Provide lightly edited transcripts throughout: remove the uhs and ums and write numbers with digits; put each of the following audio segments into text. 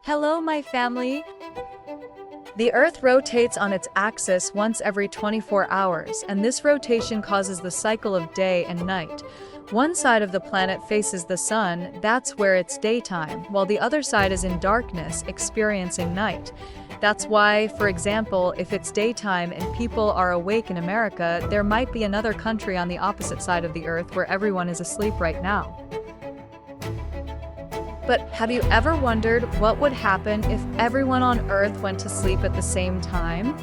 Hello, my family. The Earth rotates on its axis once every 24 hours, and this rotation causes the cycle of day and night. One side of the planet faces the sun, that's where it's daytime, while the other side is in darkness, experiencing night. That's why, for example, if it's daytime and people are awake in America, there might be another country on the opposite side of the Earth where everyone is asleep right now. But have you ever wondered what would happen if everyone on Earth went to sleep at the same time?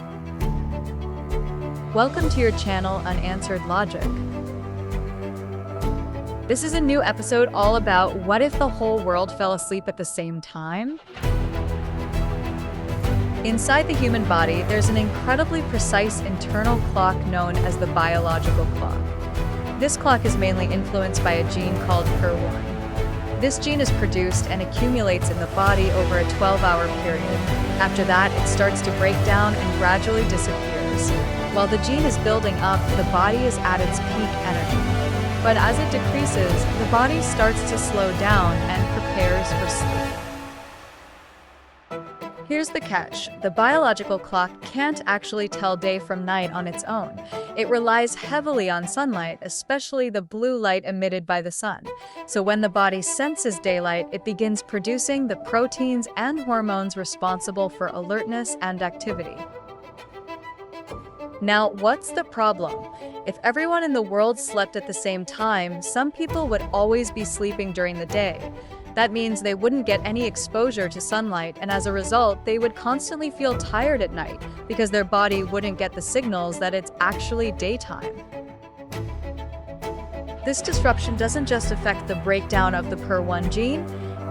Welcome to your channel, Unanswered Logic. This is a new episode all about what if the whole world fell asleep at the same time? Inside the human body, there's an incredibly precise internal clock known as the biological clock. This clock is mainly influenced by a gene called PER1. This gene is produced and accumulates in the body over a 12-hour period. After that, it starts to break down and gradually disappears. While the gene is building up, the body is at its peak energy. But as it decreases, the body starts to slow down and prepares for sleep. Here's the catch. The biological clock can't actually tell day from night on its own. It relies heavily on sunlight, especially the blue light emitted by the sun. So when the body senses daylight, it begins producing the proteins and hormones responsible for alertness and activity. Now, what's the problem? If everyone in the world slept at the same time, some people would always be sleeping during the day. That means they wouldn't get any exposure to sunlight, and as a result, they would constantly feel tired at night because their body wouldn't get the signals that it's actually daytime. This disruption doesn't just affect the breakdown of the PER1 gene,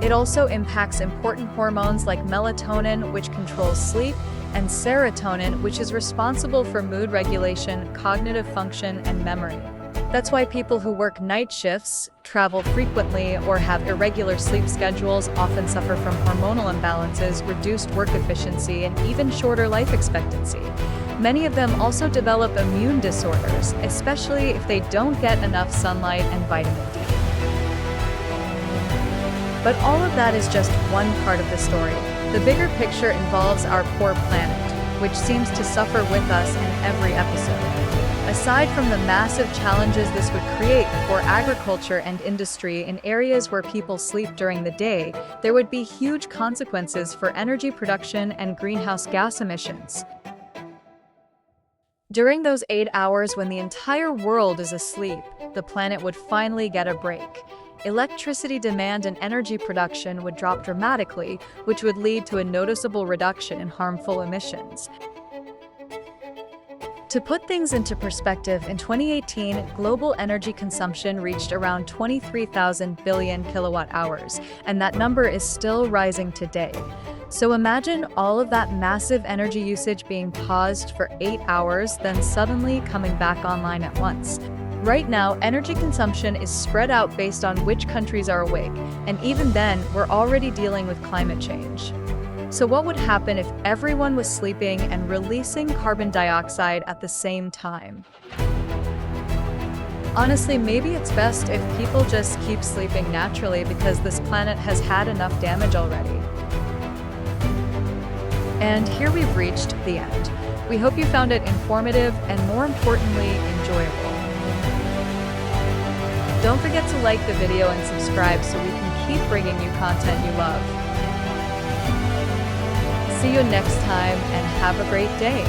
it also impacts important hormones like melatonin, which controls sleep, and serotonin, which is responsible for mood regulation, cognitive function, and memory. That's why people who work night shifts, travel frequently, or have irregular sleep schedules often suffer from hormonal imbalances, reduced work efficiency, and even shorter life expectancy. Many of them also develop immune disorders, especially if they don't get enough sunlight and vitamin D. But all of that is just one part of the story. The bigger picture involves our poor planet, which seems to suffer with us in every episode. Aside from the massive challenges this would create for agriculture and industry in areas where people sleep during the day, there would be huge consequences for energy production and greenhouse gas emissions. During those 8 hours when the entire world is asleep, the planet would finally get a break. Electricity demand and energy production would drop dramatically, which would lead to a noticeable reduction in harmful emissions. To put things into perspective, in 2018, global energy consumption reached around 23,000 billion kilowatt-hours, and that number is still rising today. So imagine all of that massive energy usage being paused for 8 hours, then suddenly coming back online at once. Right now, energy consumption is spread out based on which countries are awake, and even then, we're already dealing with climate change. So what would happen if everyone was sleeping and releasing carbon dioxide at the same time? Honestly, maybe it's best if people just keep sleeping naturally because this planet has had enough damage already. And here we've reached the end. We hope you found it informative and, more importantly, enjoyable. Don't forget to like the video and subscribe so we can keep bringing you content you love. See you next time and have a great day.